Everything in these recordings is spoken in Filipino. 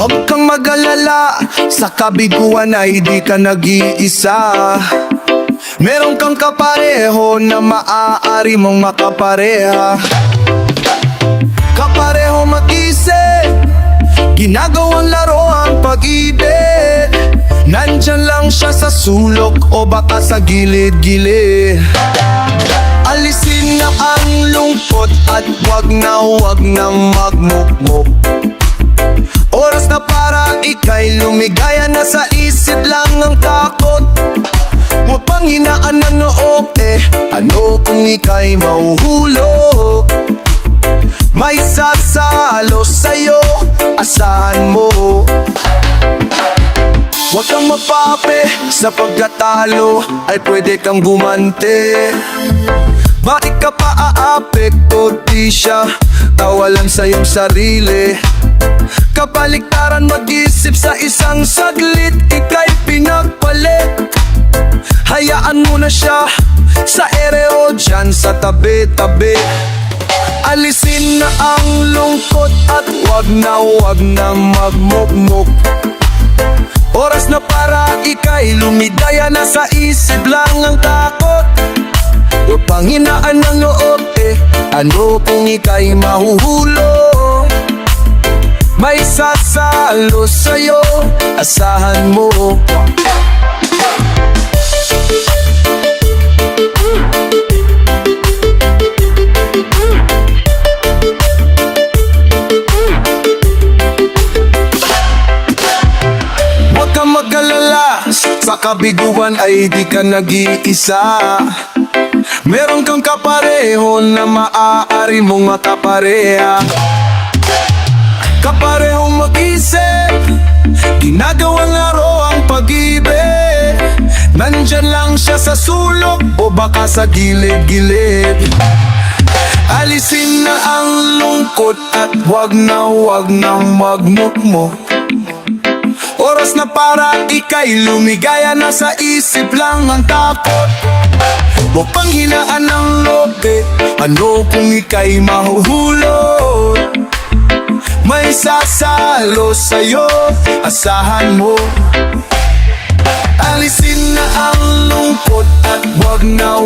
Huwag kang mag-alala, sa kabiguan ay di ka nag-iisa. Meron kang kapareho na maaari mong makapareha. Kapareho mag-isip, ginagawang laro ang pag-ibig. Nandyan lang siya sa sulok o baka sa gilid-gilid. Alisin na ang lungkot at wag na magmukmuk. Oras na para ika'y lumigaya, na sa isip lang ang takot. Huwag pang hinaan ng noo, ano kung ika'y mahuhulog? May sasalo sa'yo, asahan mo. Huwag kang mapape, sa pagkatalo ay pwede kang gumante. Bakit ka pa aapekto, di siya tawalan sa iyong sarili. Kabaliktaran mag-isip, sa isang saglit ika'y pinagpalit. Hayaan mo na siya sa ere o dyan sa tabi-tabi. Alisin na ang lungkot at wag na magmukmuk. Oras na para ika'y lumidaya, na sa isip lang ang takot. Huwag pang hinaan ng loob, ano kung ika'y mahuhulog? May sasalo sa'yo, asahan mo. Huwag kang mag-alala, sa kabiguan ay di ka nag-iisa. Meron kang kapareho na maaari mong makapareha. Kaparehong mag-isip, ginagawang laro ang pag-ibig. Nandyan lang siya sa sulok o baka sa gilid-gilid. Alisin na ang lungkot at wag na magmukmuk. Oras na para ika'y lumigaya, na sa isip lang ang takot. Huwag pang hinaan ng loob, ano kung ika'y mahuhulog? May sasalo sa'yo, asahan mo. Alisin na ang lungkot at wag na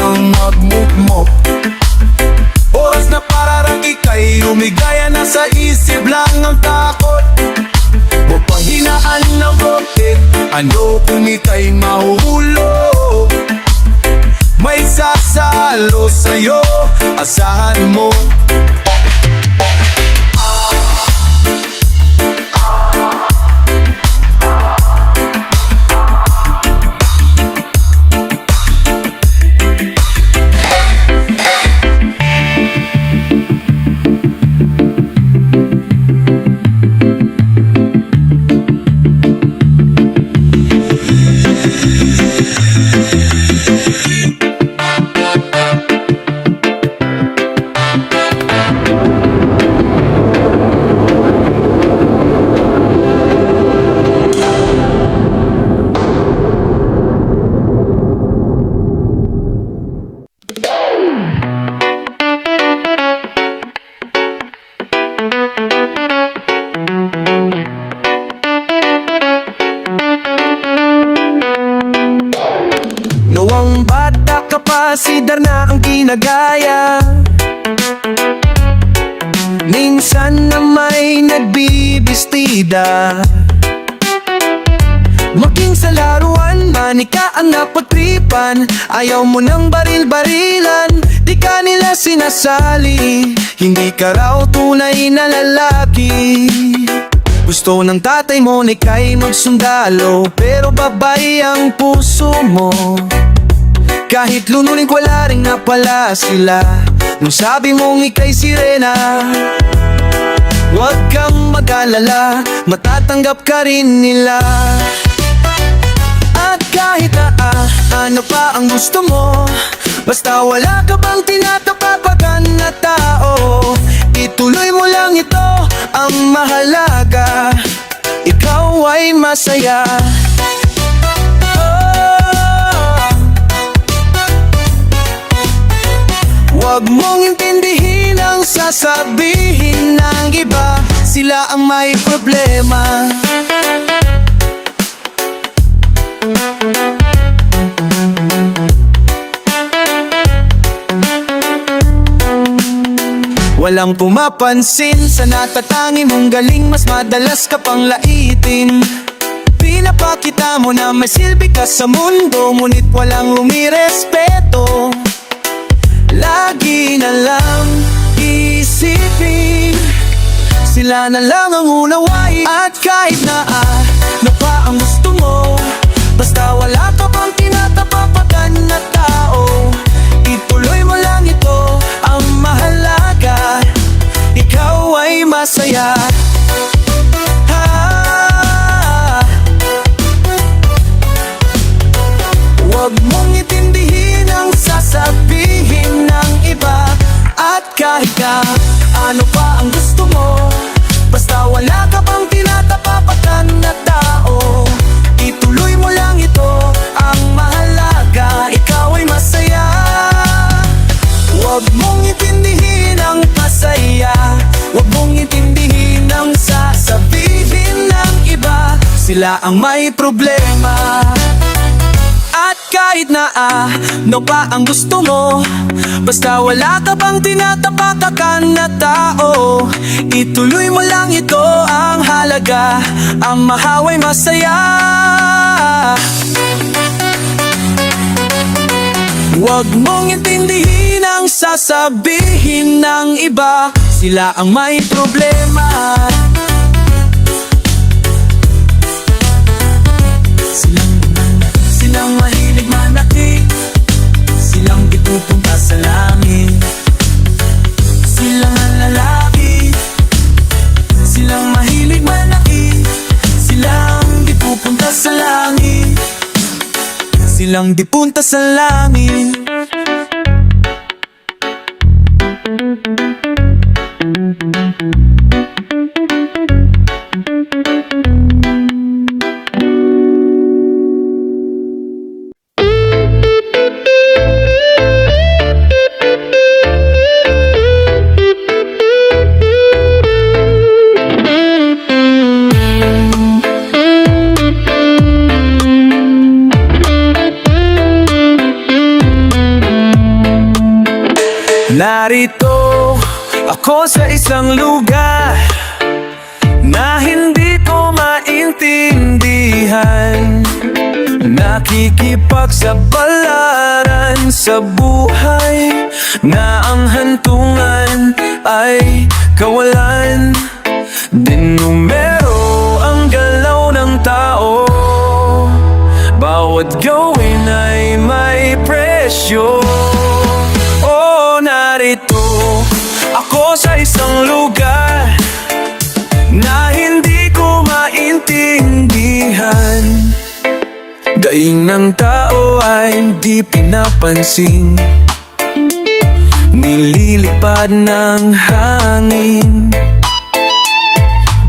magmukmuk. Oras na para lang ika'y lumigaya, na sa isip lang ang takot. Huwag pang hinaan ng roket, ano kung ika'y mahuhulog? May sasalo sa'yo, asahan mo. Noong bata ka pa, sidar na ang ginagaya. Minsan na may nagbibistida. Maging sa laruan, manika ang napagtripan. Ayaw mo ng baril-barilan, di ka nila sinasali. Hindi ka raw tunay na lalaki. Gusto ng tatay mo na ika'y magsundalo, pero babae ang puso mo. Kahit lunuling wala rin na pala sila, nung sabi mong ika'y sirena. Huwag kang mag-alala, matatanggap ka rin nila. At kahit na ano pa ang gusto mo, basta wala ka bang tinatapakan na tao, ituloy mo lang ito, ang mahalaga, ikaw ay masaya. Huwag mong intindihin ang sasabihin ng iba. Sila sila ang may problema. Walang pumapansin sa natatangi mong galing, mas madalas ka pang laitin. Pinapakita mo na may silbi ka sa mundo, ngunit walang umirespeto. Lagi na lang isipin, sila na lang ang unawain. At kahit na ano pa ang gusto mo, basta wala ka pang tinatapakan na tao, ituloy mo lang ito, ang mahalaga ikaw ay masaya. Huwag mong itindihin ang sasabihin ng iba. At kahit na ano pa ang gusto mo, basta wala ka pang tinatapakan na tao, ituloy mo lang ito, ang mahalaga ikaw ay masaya. Huwag mong itindihin ang masaya, huwag mong itindihin ang sasabihin ng iba, sila ang may problema. At kahit na ano pa ang gusto mo, basta wala ka pang tinatapakan na tao, ituloy mo lang ito, ang halaga ang mahaway masaya. Huwag mong intindihin ang sasabihin ng iba, sila ang may problema. Silang mahilig manakit, silang ipupunta sa langit. Silang ang lalaki, silang mahilig manakit, silang ipupunta sa langit. Silang dipunta sa langit. Narito ako sa isang lugar na hindi ko maintindihan. Nakikipagsabalaran sa buhay na ang hantungan ay kawalan. Dinumero ang galaw ng tao, bawat gawin ay may presyo. Narito ako sa isang lugar na hindi ko maintindihan. Daing ng tao ay hindi pinapansin, nililipad ng hangin.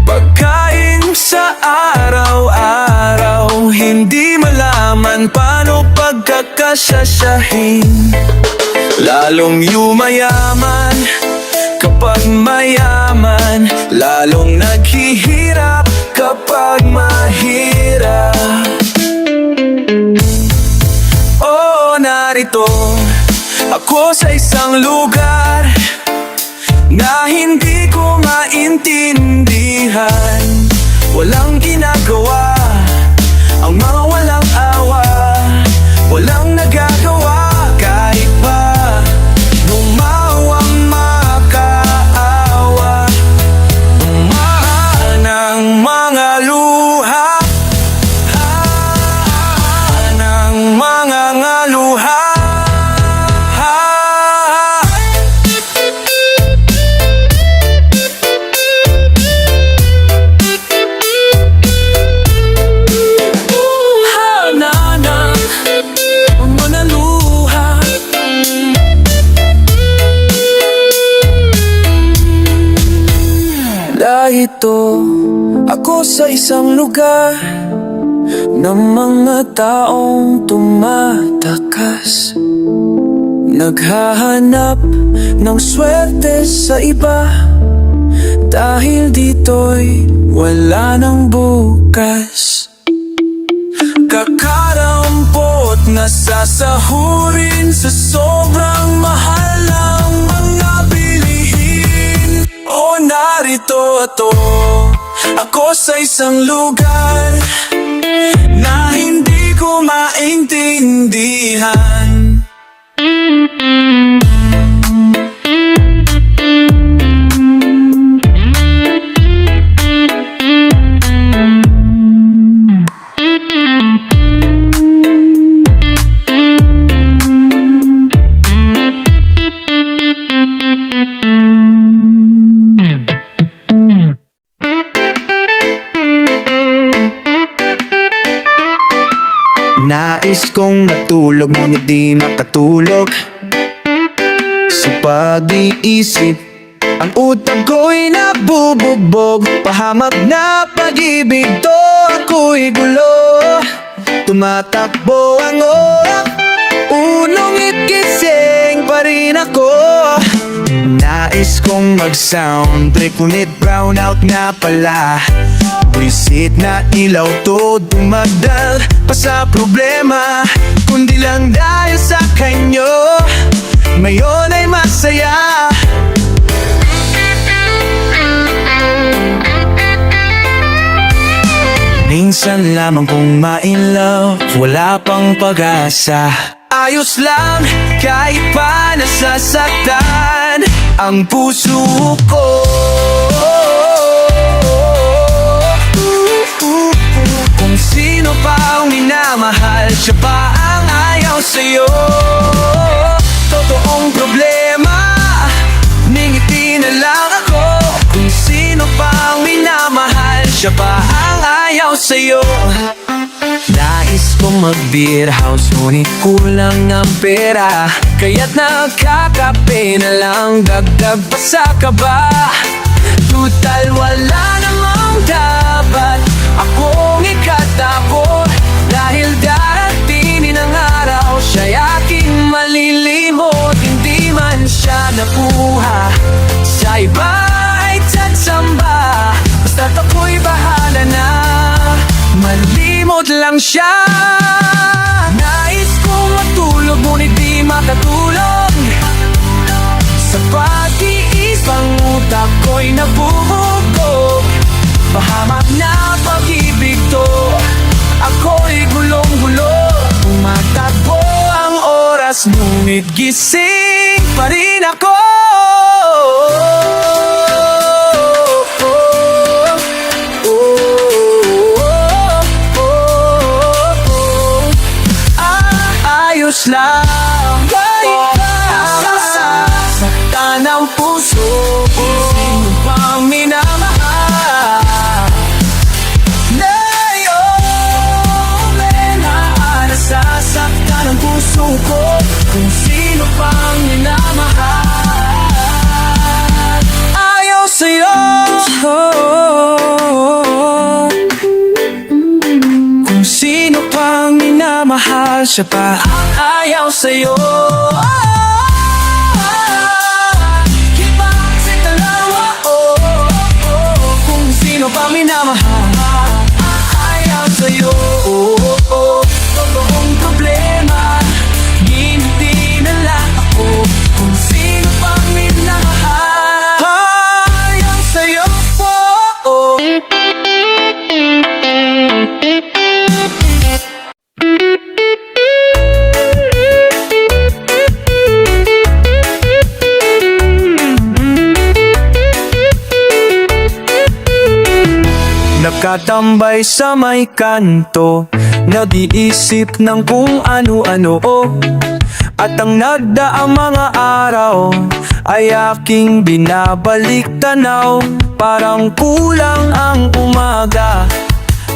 Pagkain sa araw-araw, hindi malaman paano pagkakasyasahin. Lalong yumayaman kapag mayaman, lalong naghihirap kapag mahirap. Oh, narito ako sa isang lugar na hindi ko maintindihan. Walang ginagawa ang mga walang awa, walang nagagawa kahit pa lumawang makaawa. Umahan ang mga luha, ng mga ngaluha. Ito ako sa isang lugar ng mga taong tumatakas, naghahanap ng swerte sa iba, Dahil dito'y wala ng bukas. Kakarampot na sasahurin sa sobrang mahal ng mga bilihin. O narito ako sa isang lugar na hindi ko maintindihan. Nais kong matulog ngunit di makatulog sa pag-iisip. Ang utak ko'y nabubugbog, pahamak na pag-ibig to, ako'y gulo. Tumatakbo ang oras, unong gising pa rin ako. Nais kong mag-sound trip ngunit brown out na pala. Wisit na ilaw to, dumadal pa sa problema. Kundi lang dahil sa kanyo, ngayon ay masaya. Minsan lamang kung ma-in-love, wala pang pag-asa. Ayos lang kahit pa nasasaktan ang puso ko. Kung sino pa ang minamahal, siya pa ang ayaw sa'yo. Totoong problema, ningiti na lang ako. Kung sino pa ang minamahal, siya pa ang ayaw sa'yo. Nais kong mag-beer house ngunit kulang ang pera, kaya't nagkakape na lang, dagdag pa sa kaba. Tutal wala namang dapat akong ikatakot, dahil darating din ang araw siya'y aking malilimot. Hindi man siya nakuha, sa iba ay tsatsamba, basta't ako'y bahala na, malimot lang siya. Nais kong matulog ngunit di makatulog sa pag-iis, ang utak ko'y nabubugog. Pahamak na pag-ibig to, ako'y gulong-gulo. Tumatakbo ang oras ngunit gising pa rin ako. Ayos lang kahit nasasaktan ang puso, sino pang minamahal. Nasasaktan ang puso ko, kung sino pang minamahal, ayaw sa'yo. Kung sino pang minamahal, siya pa ang ayaw sa'yo. Iba kasi dalawa, kung sino pang minamahal, ayaw sa'yo. Totoong problema, hindi na lang ako, kung sino pang minamahal, ayaw sa'yo. Nakatambay sa may kanto, nag-iisip ng kung ano-ano, at ang nagdaang mga araw ay aking binabalik tanaw. Parang kulang ang umaga,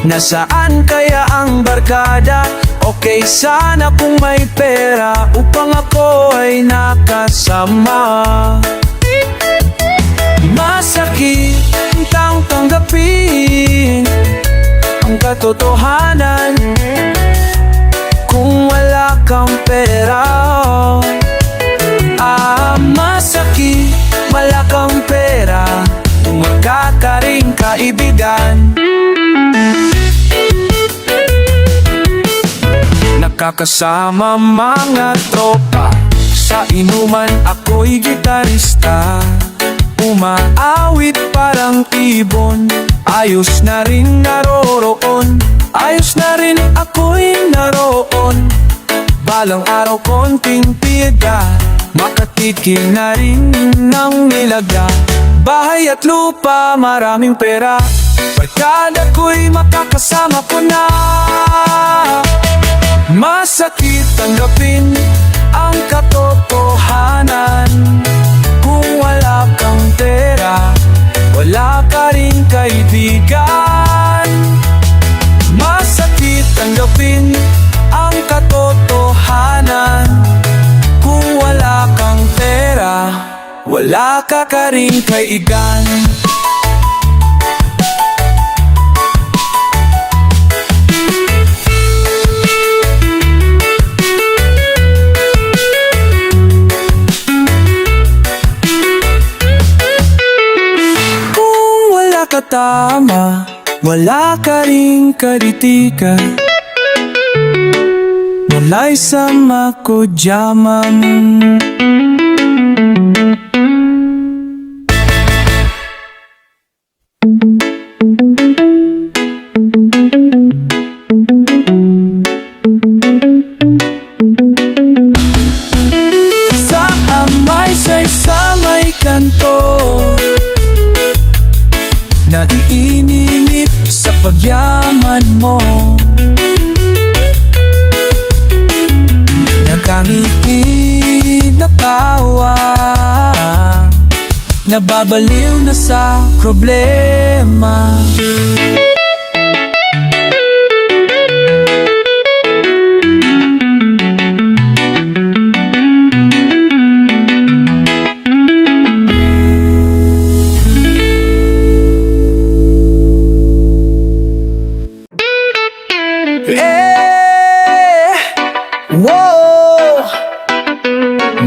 nasaan kaya ang barkada? Okay sana kung may pera upang ako ay nakasama. Masakit ang tanggapin ang katotohanan, kung wala kang pera. Masakit, wala kang pera, kaibigan. Nakakasama mga tropa, sa inuman ako'y gitarista. Umaawit parang ibon, ayos na rin naroroon. Ayos na rin ako'y naroon. Balang araw konting piyeda, makatikim na rin ng nilaga. Bahay at lupa, maraming pera, barkada ko'y makakasama ko na. Masakit tanggapin ang katotohanan. Kung wala kang pera, wala ka rin kaibigan. Masakit tanggapin ang katotohanan. Kung wala kang pera, wala ka rin kaibigan. Tama, wala ka ring karitikan. Wala'y sama ko jaman. Sa amay sa may kanto, naiinip sa pagyaman mo. Nakangiti na tawa, nababaliw na sa problema.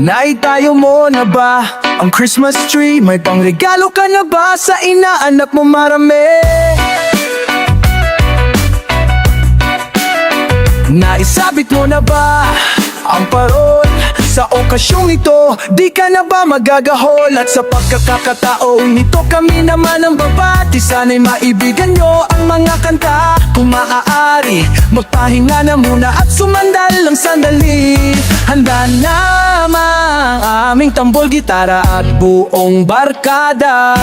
Naitayo mo na ba ang Christmas tree? May pangregalo ka na ba sa inaanak mo marami? Naisabit mo na ba ang parol sa okasyong ito? Di ka na ba magagahol? At sa pagkakataong ito, kami naman ang babati. Sana'y maibigan nyo ang mga kanta. Kung maaari, magpahinga na muna at sumandal lang sandali. Handa na ang aming tambol, gitara at buong barkada.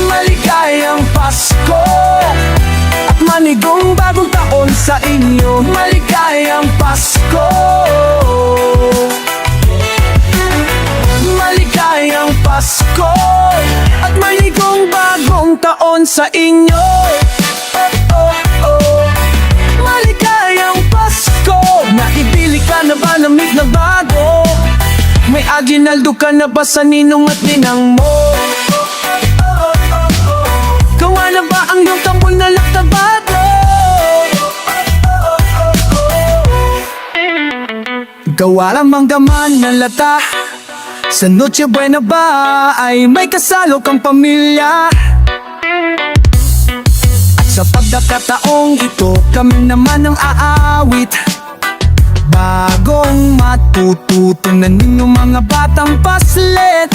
Maligayang Pasko at manigong bagong taon sa inyo. Maligayang Pasko, maligayang Pasko at manigong bagong taon sa inyo. Oh, oh, oh. Maligayang Pasko. Naibili ka na ba ng mig na bago? May aginaldo ka na ba sa ninong at ninang mo? Gawa na ba ang iyong tambol na laktabado? Gawa lamang gaman ng lata. Sa Noche Buena ba ay may kasalo kang pamilya? At sa pagkakataong ito, kami naman ang aawit. Bagong matututunan ninyo mga batang paslit.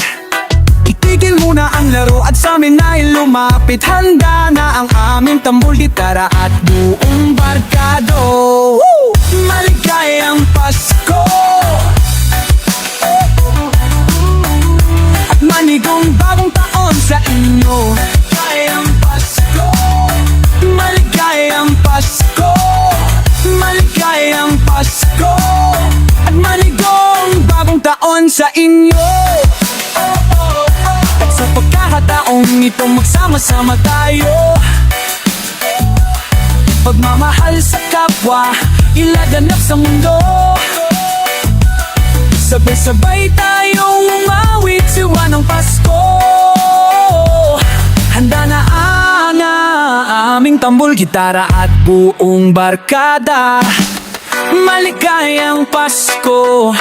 Itigil muna ang laro at sa amin ay lumapit. Handa na ang aming tambol, gitara at buong barkado. Woo! Maligayang Pasko at manigong bagong taon sa inyo. Maligayang Pasko, maligayang Pasko, maligayang Pasko at manigong bagong taon sa inyo. At sa pagkakataong ito, magsama-sama tayo. Pagmamahal sa kapwa, ilaganap sa mundo. Sabay-sabay tayong umawit, siwa ng Pasko. Handa na ang aming tambol, gitara at buong barkada. Maligayang Pasko,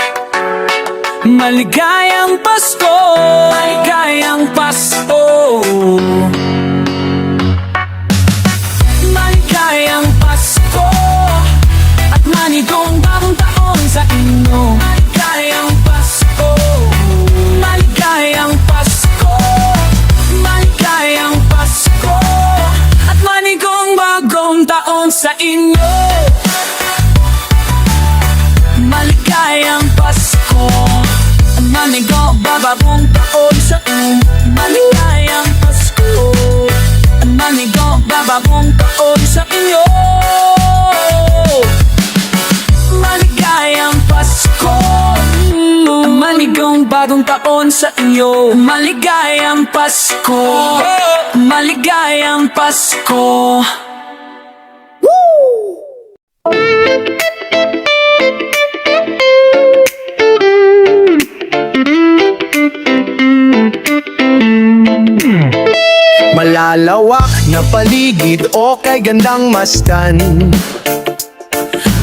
maligayang Pasko, maligayang Pasko. sa inyo. Maligayang Pasko. Manigo, bagong taon sa inyo. Maligayang Pasko. Manigo, bagong taon sa inyo. Maligayang Pasko. Maligong bagong taon sa inyo. Maligayang Pasko. Maligayang Pasko. Malalawak na paligid o kay gandang mastan.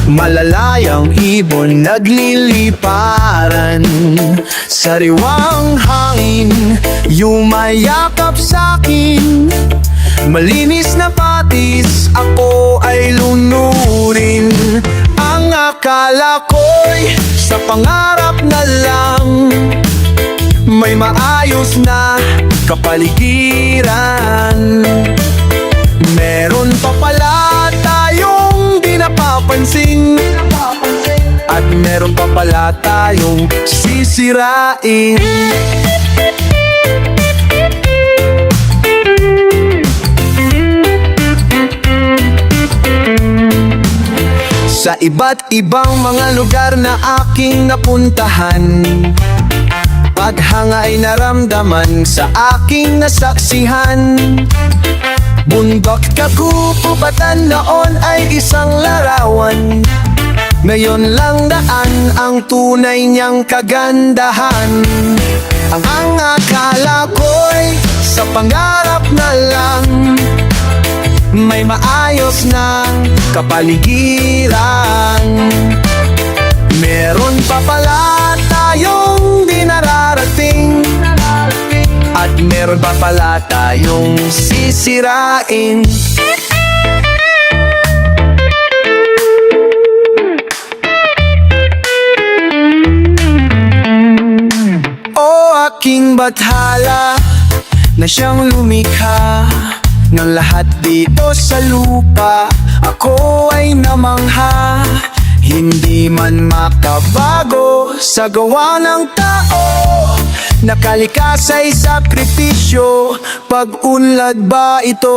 Malalayang ibon nagliliparan. Sariwang hangin yumayakap sa'kin. Malinis na patis ako ay lunurin. Ang akala ko'y sa pangarap na lang may maayos na kapaligiran. Meron pa pala tayong di napapansin, at meron pa pala tayong sisirain. Sa iba't ibang mga lugar na aking napuntahan, paghanga ay naramdaman sa aking nasaksihan. Bundok kagubatan noon ay isang larawan. Ngayon lang daan ang tunay niyang kagandahan. Ang akala ko'y sa pangarap na lang may maayos na kapaligiran. Meron pa pala tayong di nararating, at meron pa pala tayong sisirain. O aking bathala na siyang lumikha ng lahat dito sa lupa, ako ay namangha. Hindi man makabago sa gawa ng tao, nakalikas ay sakripisyo, pag-unlad ba ito?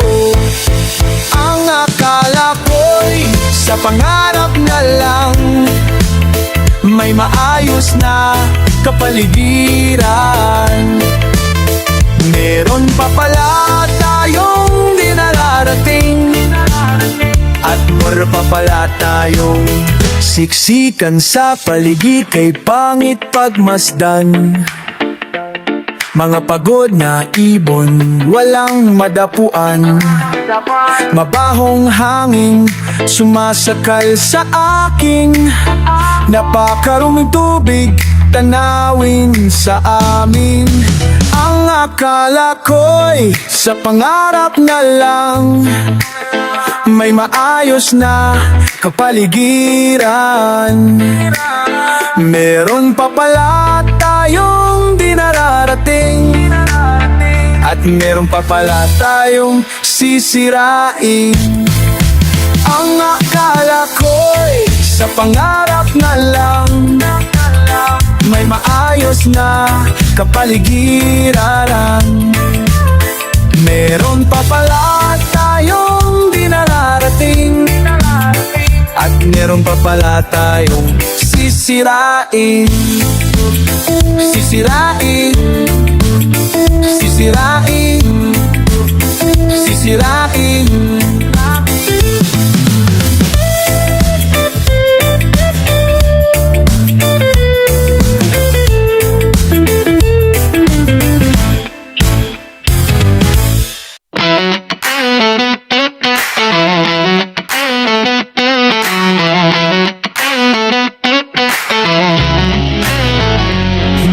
Ang akala ko'y sa pangarap na lang may maayos na kapaligiran. Meron pa pala tayong di nararating, at meron pa pala tayong siksikan sa paligid kay pangit pagmasdan. Mga pagod na ibon, walang madapuan. Mabahong hangin sumasakal sa aking napakaruming tubig, tanawin sa amin. Ang akala ko'y sa pangarap na lang may maayos na kapaligiran. Meron pa pala tayong di nararating, at meron pa pala tayong sisirain. Ang akala ko'y sa pangarap na lang may maayos na kapaligiran. Meron pa pala tayong di nararating, at meron pa pala tayong sisirain. Sisirain. Sisirain. Sisirain.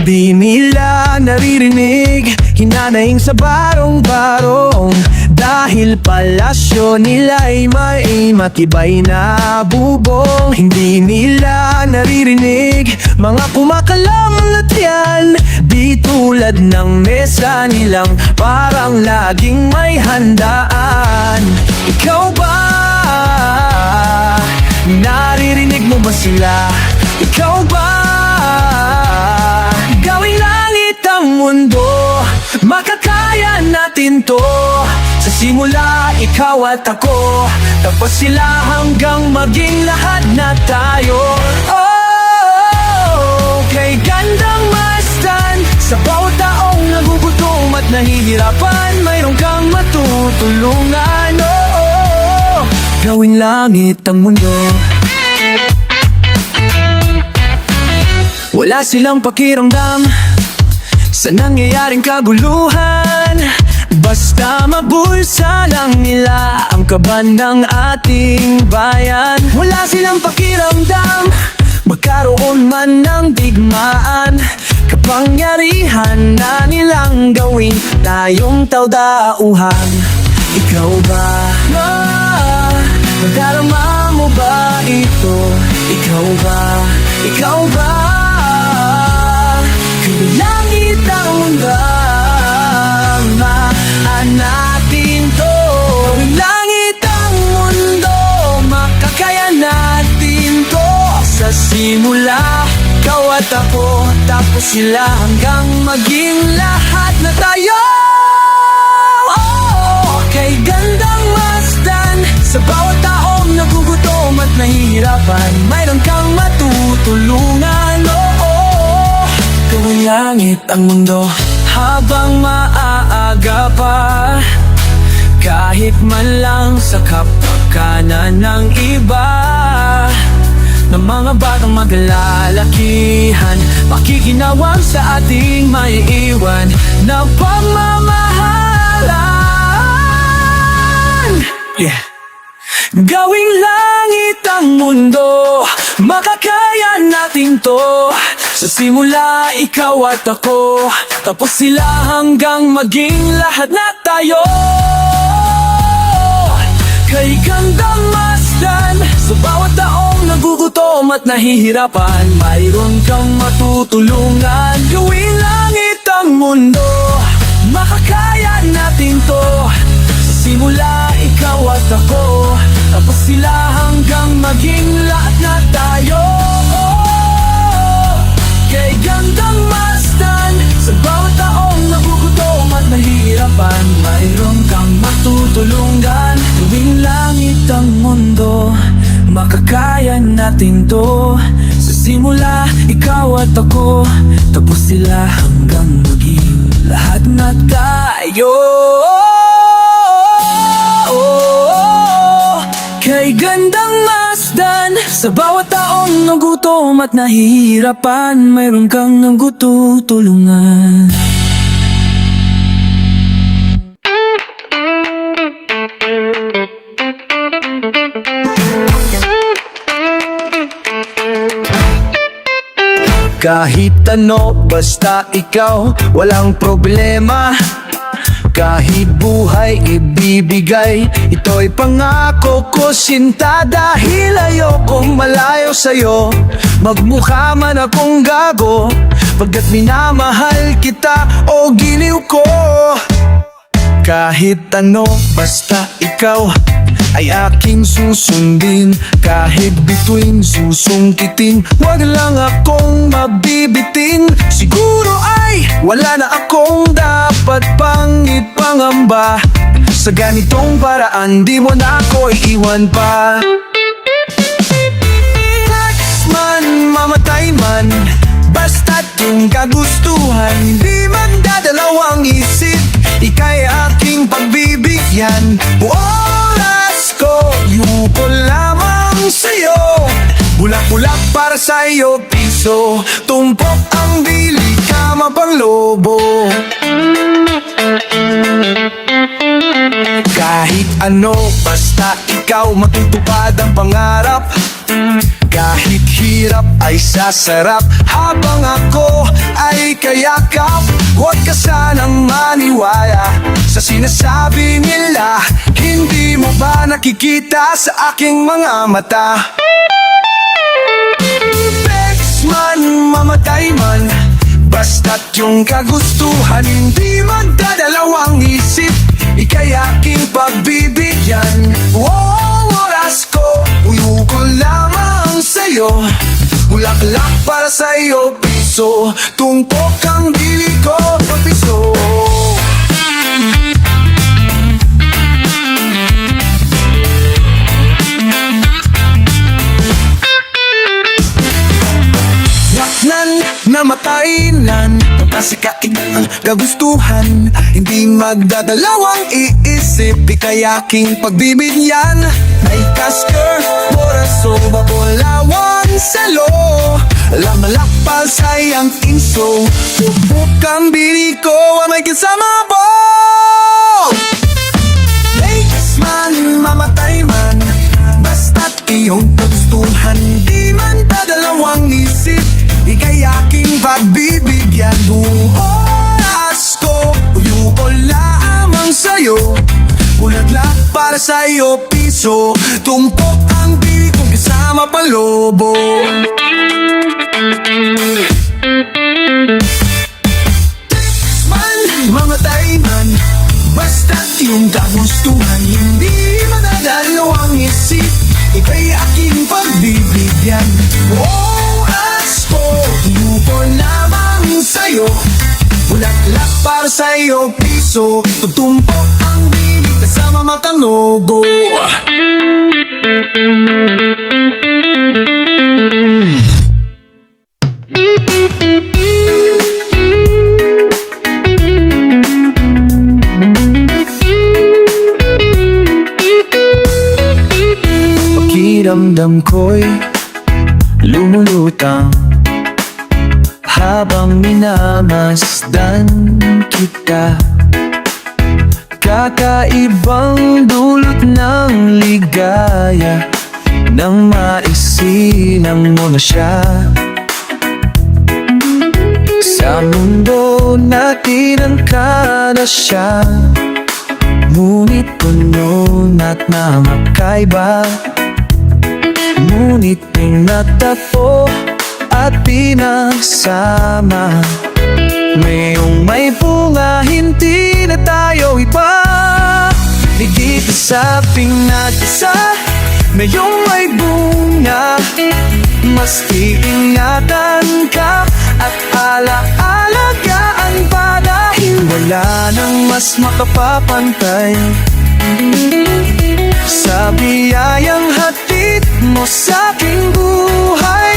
Di nila naririnig hinanaing sa barong-barong, dahil palasyo nila'y may matibay na bubong. Hindi nila naririnig mga kumakalam na tiyan, di tulad ng mesa nilang parang laging may handaan. Ikaw ba sila. Ikaw ba? Gawing langit ang mundo, makakaya natin to. Sa simula, ikaw at ako, tapos sila hanggang maging lahat na tayo. Oh, kay gandang masdan, sa bawat taong nagugutom at nahihirapan, mayroon kang matutulungan. Oh, gawing langit ang mundo. Wala silang pakiramdam sa nangyayaring kaguluhan, basta mabulsa lang nila ang kaban ng ating bayan. Wala silang pakiramdam magkaroon man ng digmaan, kapangyarihan na nilang gawin tayong taudauhan. Ikaw ba? Nadarama mo ba ito? Ikaw ba? Ikaw ba? Langit ang mundo, natin to. Langit ang mundo, makakaya natin to. Sa simula, ikaw at ako, tapos sila hanggang maging lahat na tayo. Oh, kay gandang masdan, sa bawat taong nagugutom at nahihirapan, mayroon kang matutulungan. Gawing langit ang mundo habang maaaga pa, kahit man lang sa kapakanan ng iba, ng mga batang maglalakihan, makikinawang sa ating maiiwan na pamamahalan. Gawing langit ang mundo, makakaya natin to. Sa simula, ikaw at ako, tapos sila hanggang maging lahat na tayo. Kay gandang masdan, sa bawat taong nagugutom at nahihirapan, mayroon kang matutulungan. Gawing langit ang mundo, makakaya natin to. Sa simula, ikaw at ako, tapos sila hanggang maging lahat na tayo. Kay gandang masdan, sa bawat taong nagugutom at nahihirapan, mayroon kang matutulungan. Gawing langit ang mundo, makakaya natin to. Sa simula, ikaw at ako, tapos sila hanggang maging lahat na tayo. Kay gandang masdan, sa bawat taong nagutom at nahihirapan, mayroon kang nagututulungan. Kahit ano, basta ikaw, walang problema. Kahit buhay ibibigay, ito'y pangako ko sinta. Dahil ayokong malayo sa'yo, magmukha man akong gago, pagkat minamahal kita o giliw ko. Kahit ano, basta ikaw ay aking susundin. Kahit bituin susungkitin, wag lang akong mabibitin. Siguro ay wala na akong dapat pang ipangamba, sa ganitong paraan di mo na ako iiwan pa. Man, mamatay man, basta't yung kagustuhan, di magdadalawang isip, ika'y aking pagbibigyan. Oras ko, yuko lamang sa'yo, bulak-bulak para sa'yo piso, tumpok ang bili, kama pang lobo. Kahit ano, basta ikaw, matutupad ang pangarap. Kahit hirap ay sasarap, habang ako ay kayakap. Huwag ka sanang maniwala sa sinasabi nila, hindi mo ba nakikita sa aking mga mata? Bex man, mamatay man, basta't yung kagustuhan, hindi magdadalawang isip, ika'y aking pagbibigyan. Oras ko, uyuko lamang sa'yo, sa'yo, piso. Tumpok ang bili ko, piso. Yaknan, namatainan, pagkasikakin ang kagustuhan. Hindi magdadalawang iisip, ikayaking pagbibigyan. Ay kasker, moraso, babolawan, salo. Lamalakpal sayang inso, bukang bili ko ang may kasama po. Latest man, mamatay man, basta't iyong kagustuhan. Di man dadalawang isip, ikayaking pagbibigyan. Buong oras ko, uyo ko lamang sa'yo. Bulaklak para sa'yo, piso. Tumpok ang bili ko kasama palobo. Man, mamatay man, basta't yung kagustuhan. Hindi madadalawang isip, ika'y aking pagbibigyan. Oras ko, yuko lamang sa'yo. Bulaklak para sa'yo, piso. Tutumpok ang bibig kasama matanogo. Pakiramdam ko'y lumulutang habang minamasdan kita. Kakaibang dulot ng ligaya, nang maisilang mo na siya. Sa mundo natin ang kada siya, ngunit puno at namakaiba. Ngunit pinagtagpo at pinagsama, ngayong may bunga, hindi na tayo iba. Higit sa pinag-isa, ngayong may bunga, mas iingatan ka at alaalagaan pa. Dahil wala nang mas makapapantay sa biyayang hatid mo sa'king buhay.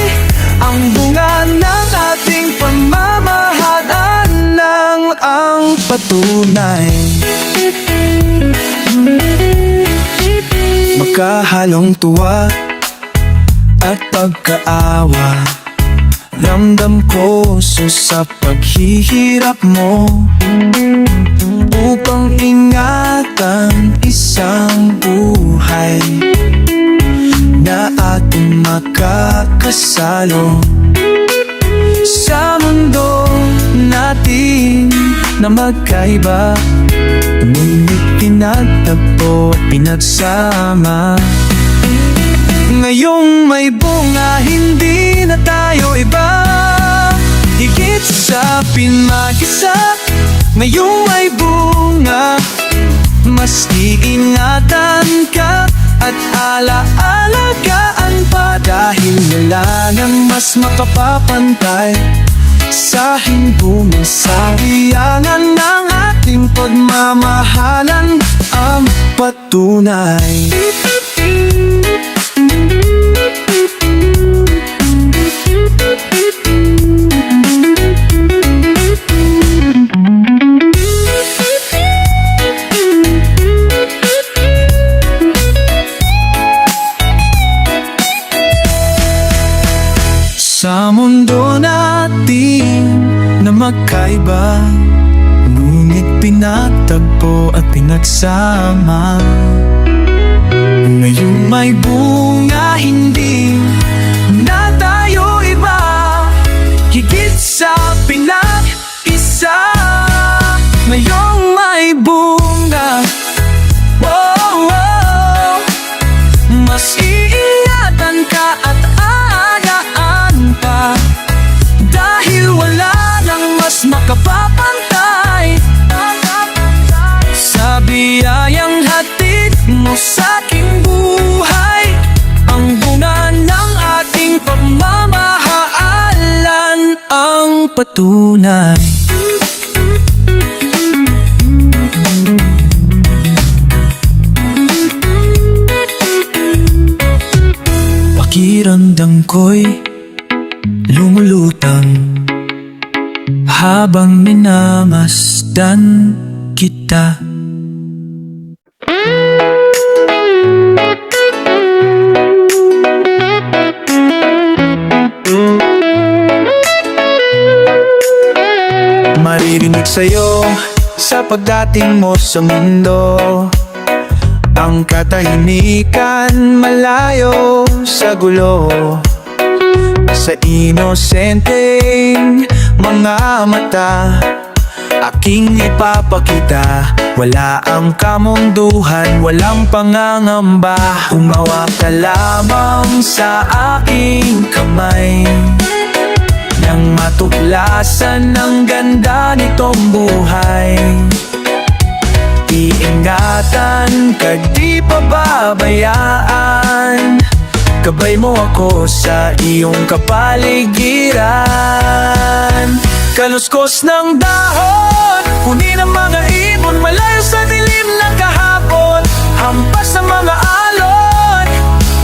Ang bunga ng ating pamamahalan lang ang patunay. Magkahalong tuwa at pagkaawa, ramdam ko sa paghihirap mo, upang ingatan isang buhay na ating makakasalo. Sa mundo natin na magkaiba, ngunit pinagtagpo at pinagsama. Ngayong may bunga, hindi na tayo iba. Higit sa pinag-isa, ngayong may bunga, mas iingatan ka at alaalagaan pa. Dahil wala nang mas makapapantay sa himbunga, sa iyangan ng ating pagmamahalan ang patunay. Sa mundo natin na magkaiba, ngunit pinagtagpo at pinagsama. Ngayong may bunga, hindi na tayo iba. Higit sa pinag-isa, ngayong may bunga, oh, oh, mas iingatan ka at alagaan pa. Dahil wala nang mas makapapantay sa biyayang hatid mo sa'king buhay. Ang bunga ng ating pagmamahalan mapatunay. Pakiramdam ko'y lumulutang habang minamasdan kita. Maririnig sa'yo sa pagdating mo sa mundo, ang katahimikan malayo sa gulo. Sa inosenteng mga mata aking ipapakita, wala ang kamunduhan, walang pangangamba. Humawak ka lamang sa aking kamay, nang matuklasan ang ganda nitong buhay. Iingatan ka, di pababayaan, gabay mo ako sa iyong kapaligiran. Kaluskos ng dahon, kunin ang mga ibon, malayo sa dilim ng kahapon. Hampas ng mga alon,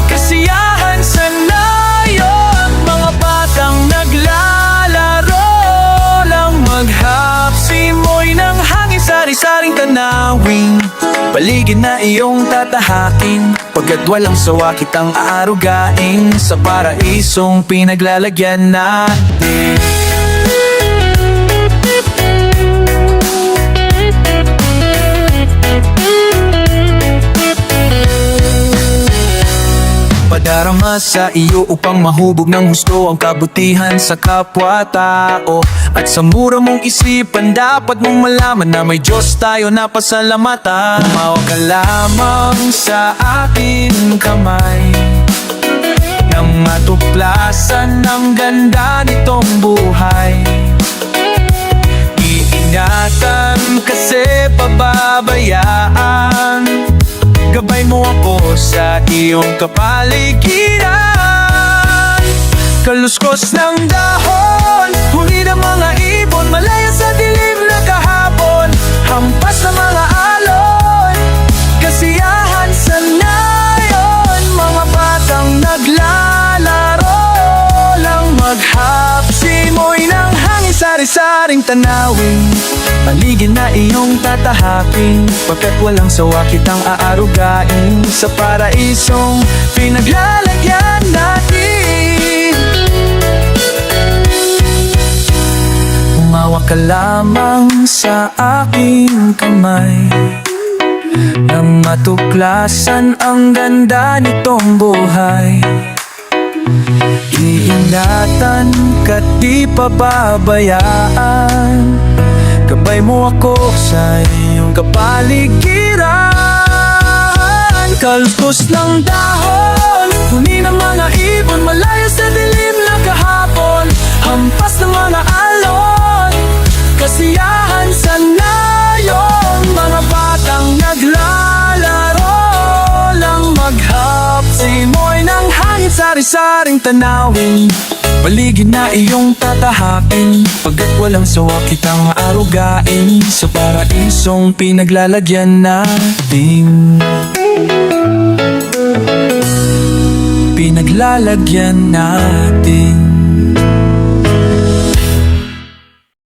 kasiyahan sa nayon. Mga batang naglalaro lang, maghapsimoy ng hangin, sari-saring tanawin. Paligid na iyong tatahakin, pagkat walang sawa kitang aarugain sa paraisong pinaglalagyan natin. Padarama sa iyo upang mahubog ng husto ang kabutihan sa kapwa-tao. At sa mura mong isipan, dapat mong malaman na may Diyos tayo na pasalamatan. Humawak ka lamang sa aking kamay, nang matuklasan ang ganda nitong buhay. Iingatan kasi pababayaan, gabay mo ako sa iyong kapaligiran. Kaluskos ng dahon, huli ng mga ibon, malaya sa dilim na kahapon. Hampas ng mga alon, kasiyahan sa nayon. Mga batang naglalaro lang, maghapsimoy ng hangin, sari-saring tanawin. Paligid na iyong tatahakin, pagkat walang sawa kitang aarugain sa paraisong pinaglalagyan natin. Humawak ka lamang sa aking kamay, nang matuklasan ang ganda nitong buhay. Iingatan ka't di pababayaan, gabay mo ako sa iyong kapaligiran. Kaluskos ng dahon, huni ng mga ibon, malayo sa dilim na kahapon. Hampas ng mga alon, kasiyahan sa nayon. Mga batang naglalaro lang, maghapsimoy ng hangin, sari-saring tanawin. Paligid na iyong tatahakin, pagkat walang sawa kitang aarugain sa paraisong pinaglalagyan natin. Pinaglalagyan natin.